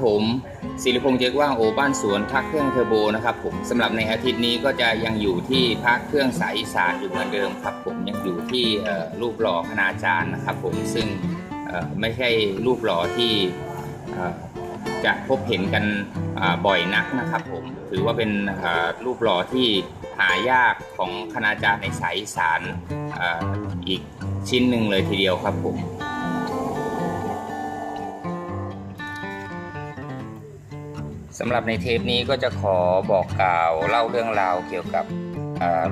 ผมศิริพงษ์เจ๊กว่างโอบ้านสวนพักเครื่องเทอร์โบนะครับผมสำหรับในอาทิตย์นี้ก็จะยังอยู่ที่พักเครื่องสายอีสานอยู่เหมือนเดิมครับผมยังอยู่ที่รูปหล่อคณาจารย์นะครับผมซึ่งไม่ใช่รูปหล่อที่จะพบเห็นกันบ่อยนักนะครับผมถือว่าเป็นรูปหล่อที่หายากของคณาจารย์ในสายอีสานอีกชิ้นหนึ่งเลยทีเดียวครับผมสำหรับในเทปนี้ก็จะขอบอกกล่าวเล่าเรื่องราวเกี่ยวกับ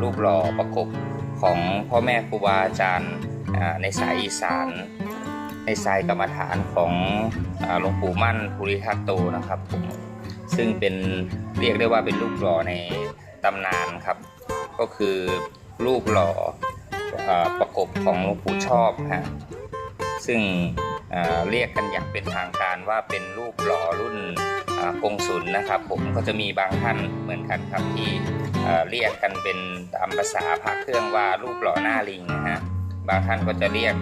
รูปหล่อประกบของพ่อแม่ครูบาอาจารย์ในสายอีสานในสายกรรมฐานของหลวงปู่มั่นภูริทัตโตนะครับผมซึ่งเป็นเรียกได้ว่าเป็นรูปหล่อในตำนานครับก็คือรูปหล่อประกบของหลวงปู่ชอบฮะซึ่งเรียกกันอย่างเป็นทางการว่าเป็นรูปหล่อรุ่นกงสุลนะครับผมก็จะมีบางท่านเหมือนกันครับที่เรียกกันเป็นตามภาษาพระเครื่องว่ารูปหล่อหน้าลิงนะฮะบางท่านก็จะเรียก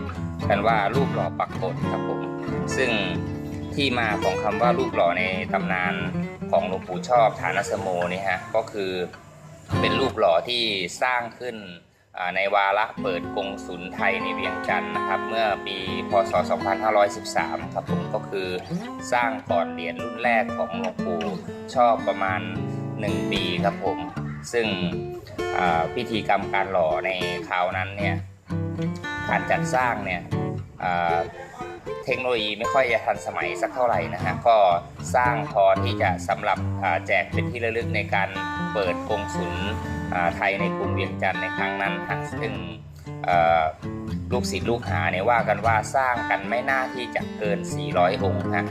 กันว่ารูปหล่อปักกฏครับผมซึ่งที่มาของคำว่ารูปหล่อในตำนานของหลวงปู่ชอบฐานสโมนี่ฮะก็คือเป็นรูปหล่อที่สร้างขึ้นในวาระเปิดกงสุลไทยในเวียงจันทร์นะครับเมื่อปีพ.ศ. 2513ครับผมก็คือสร้างก่อนเหรียญรุ่นแรกของหลวงปู่ชอบประมาณ1 ปีครับผมซึ่งพิธีกรรมการหล่อในคราวนั้นเนี่ยการจัดสร้างเนี่ยเทคโนโลยีไม่ค่อยจะทันสมัยสักเท่าไหร่นะฮะก็สร้างพอที่จะสำหรับแจกเป็นที่ระลึกในการเปิดกงสุลไทยในกรุงเวียงจันทร์ในครั้งนั้นฮะซึ่งลูกศิษย์ลูกหาเนี่ยว่ากันว่าสร้างกันไม่น่าที่จะเกิน400 องค์ฮะ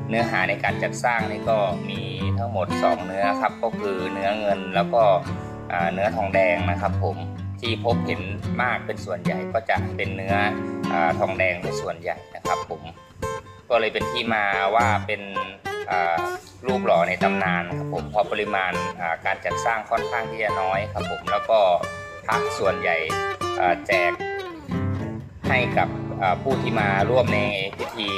เนื้อหาในการจัดสร้างนี่ก็มีทั้งหมด2เนื้อครับก็คือเนื้อเงินแล้วก็เนื้อทองแดงนะครับผมที่พบเห็นมากเป็นส่วนใหญ่ก็จะเป็นเนื้อทองแดงเป็นส่วนใหญ่นะครับผมก็เลยเป็นที่มาว่าเป็นรูปหล่อในตำนานครับผมเพราะปริมาณการจัดสร้างค่อนข้างที่จะน้อยครับผมแล้วก็พระส่วนใหญ่แจกให้กับผู้ที่มาร่วมในพิธี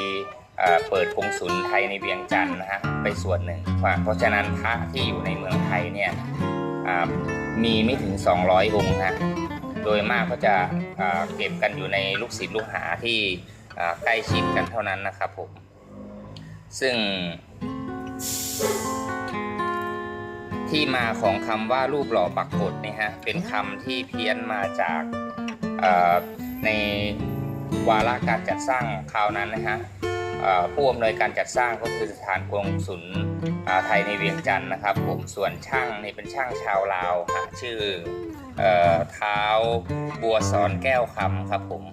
เปิดกงสุลไทยในเวียงจันทร์นะฮะไปส่วนหนึ่งเพราะฉะนั้นพระที่อยู่ในเมืองไทยเนี่ยมีไม่ถึง200 องค์ฮะโดยมากก็จะเก็บกันอยู่ในลูกศิษย์ลูกหาที่ใกล้ชิดกันเท่านั้นนะครับผมซึ่งที่มาของคำว่ารูปหล่อปักกฏเนี่ยฮะเป็นคำที่เพี้ยนมาจากในวาระการจัดสร้างคราวนั้นนะฮะผู้อำนวยการจัดสร้างก็คือสถานกงสุลไทยในเวียงจันทร์นะครับผมส่วนช่างนี่เป็นช่างชาวลาวชื่อเท้าบัวสอนแก้วคำครับผม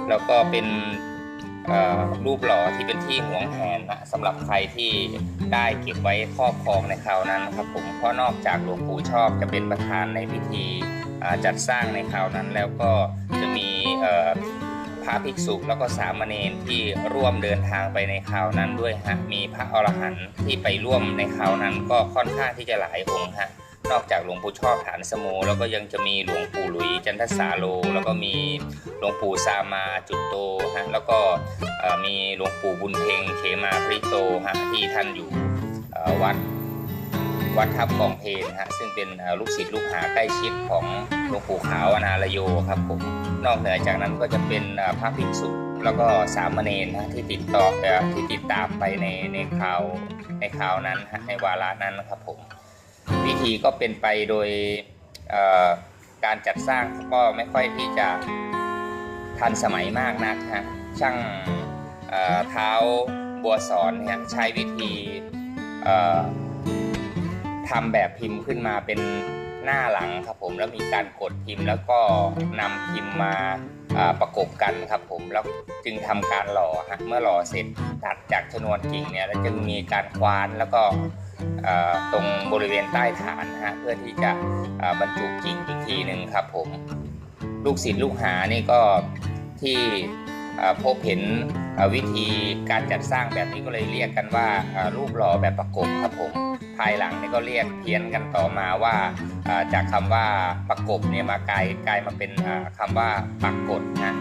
แล้วก็เป็นรูปหล่อที่เป็นที่หวงแหนนะสำหรับใครที่ได้เก็บไว้ครอบครองในคราวนั้นครับผมเพราะนอกจากหลวงปู่ชอบจะเป็นประธานในพิธีจัดสร้างในคราวนั้นแล้วก็จะมีพระภิกษุแล้วก็สามเณรที่ร่วมเดินทางไปในคราวนั้นด้วยฮะมีพระอรหันต์ที่ไปร่วมในคราวนั้นก็ค่อนข้างที่จะหลายองค์ฮะนอกจากหลวงปู่ชอบฐานสโมแล้วก็ยังจะมีหลวงปู่หลุยจันทสาโลแล้วก็มีหลวงปู่ซามาจุตโตฮะแล้วก็มีหลวงปู่บุญเพ็งเขมาพริโตฮะที่ท่านอยู่วัดทับกองเพลฮะซึ่งเป็นลูกศิษย์ลูกหาใกล้ชิดของหลวงปู่ขาวอนาลโยครับผมนอกเหนือจากนั้นก็จะเป็นพระภิกษุแล้วก็สามเณรที่ติดตามไปในคราวนั้นในวาระนั้นนะครับผมวิธีก็เป็นไปโดยการจัดสร้างก็ไม่ค่อยที่จะทันสมัยมากนักฮะช่างเท้าบัวสอนเนี่ยใช้วิธีทำแบบพิมพ์ขึ้นมาเป็นหน้าหลังครับผมแล้วมีการกดพิมพ์แล้วก็นำพิมพ์มาประกบกันครับผมแล้วจึงทำการหล่อฮะเมื่อหล่อเสร็จตัดจากชนวนกิ่งเนี่ยแล้วจึงมีการคว้านแล้วก็ตรงบริเวณใต้ฐานฮะเพื่อที่จะบรรจุกิ่งอีกทีหนึ่งครับผมลูกศิษย์ลูกหานี่ก็ที่พบเห็นวิธีการจัดสร้างแบบนี้ก็เลยเรียกกันว่ารูปหล่อแบบประกบครับผมภายหลังนี่ก็เรียกเพี้ยนกันต่อมาว่าจากคำว่าประกบเนี่ยมากลายมาเป็นคำว่าปักกฏนะ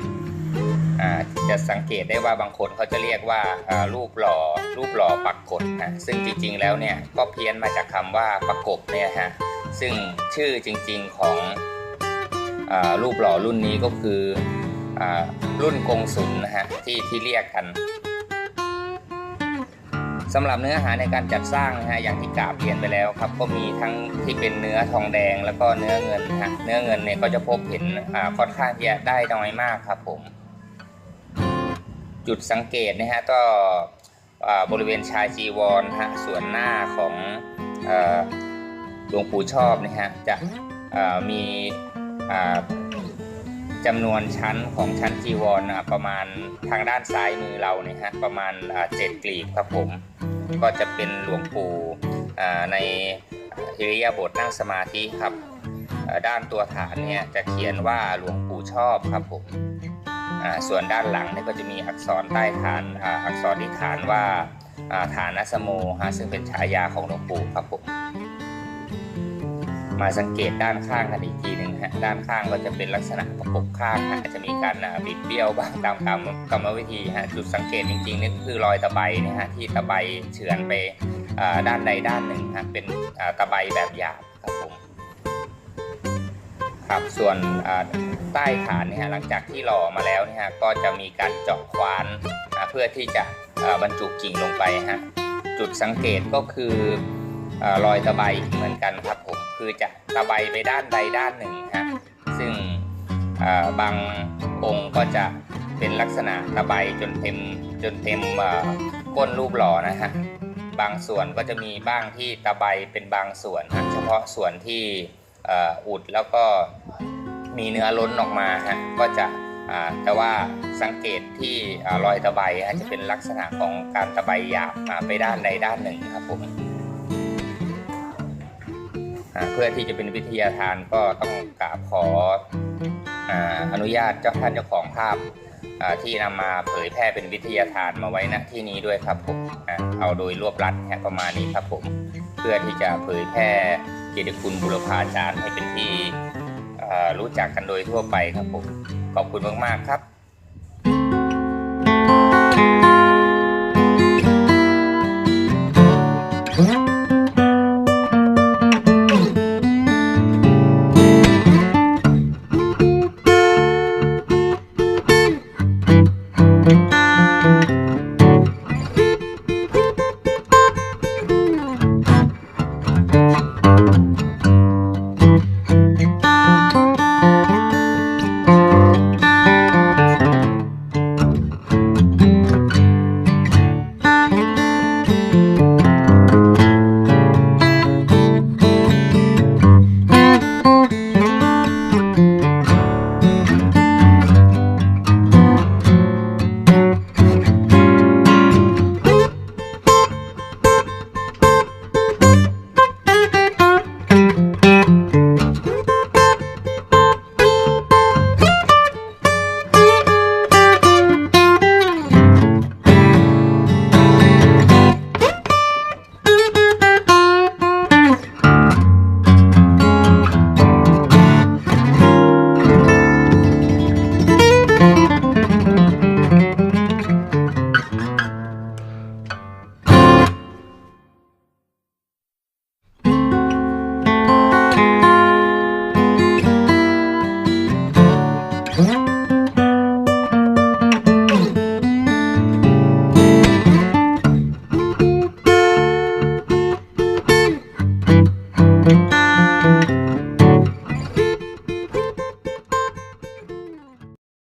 จะสังเกตได้ว่าบางคนเขาจะเรียกว่ารูปหล่อปักกฎนะซึ่งจริงๆแล้วเนี่ยก็เพี้ยนมาจากคำว่าประกบเนี่ยฮะซึ่งชื่อจริงๆของรูปหล่อรุ่นนี้ก็คือรุ่นกงสุลนะฮะที่เรียกกันสำหรับเนื้อหาในการจัดสร้างนะฮะอย่างที่กราบเรียนไปแล้วครับก็มีทั้งที่เป็นเนื้อทองแดงแล้วก็เนื้อเงินฮะเนื้อเงินเนี่ยก็จะพบเห็นค่อนข้างที่จะได้น้อยมากครับผมจุดสังเกตนะฮะก็บริเวณชายจีวรฮะส่วนหน้าของหลวงปู่ชอบนะฮะจะมีจำนวนชั้นของชั้นจีวรประมาณทางด้านซ้ายมือเราเนี่ยฮะประมาณ7 กลีบครับผมก็จะเป็นหลวงปู่ในอิริยาบถนั่งสมาธิครับด้านตัวฐานเนี่ยจะเขียนว่าหลวงปู่ชอบครับผมส่วนด้านหลังเนี่ยก็จะมีอักษรใต้ฐานอักษรที่ฐานว่าฐานสโมซึ่งเป็นฉายาของหลวงปู่ครับผมมาสังเกตด้านข้างกันอีกทีหนึ่งฮะด้านข้างก็จะเป็นลักษณะประกบข้างฮะจะมีการบิดเบี้ยวบ้างตามกรรมวิธีฮะจุดสังเกตจริงๆนี่คือรอยตะไบเนี่ยฮะที่ตะไบเฉือนไปด้านใดด้านหนึ่งฮะเป็นตะไบแบบหยาบครับผมครับส่วนใต้ฐานเนี่ยหลังจากที่หล่อมาแล้วเนี่ยก็จะมีการเจาะควานเพื่อที่จะบรรจุกิ่งลงไปฮะจุดสังเกตก็คือรอยตะไบเหมือนกันครับผมคือจะตะไบไปด้านใดด้านหนึ่งฮะซึ่งบางองค์ก็จะเป็นลักษณะตะไบจนเต็มก้นรูปหล่อนะฮะบางส่วนก็จะมีบ้างที่ตะไบเป็นบางส่วนเฉพาะส่วนที่อุดแล้วก็มีเนื้อล้นออกมาฮะก็จะแต่ว่าสังเกตที่รอยตะไบจะเป็นลักษณะของการตะไบหยาบไปด้านใดด้านหนึ่งครับผมเพื่อที่จะเป็นวิทยาทานก็ต้องกราบขออนุญาตเจ้าของภาพที่นำมาเผยแพร่เป็นวิทยาทานมาไว้ณที่นี้ด้วยครับผมเอาโดยรวบรัดประมาณนี้ครับผมเพื่อที่จะเผยแพร่เกียรติคุณบุรพาจารย์ให้เป็นที่รู้จักกันโดยทั่วไปครับผมขอบคุณมากๆครับ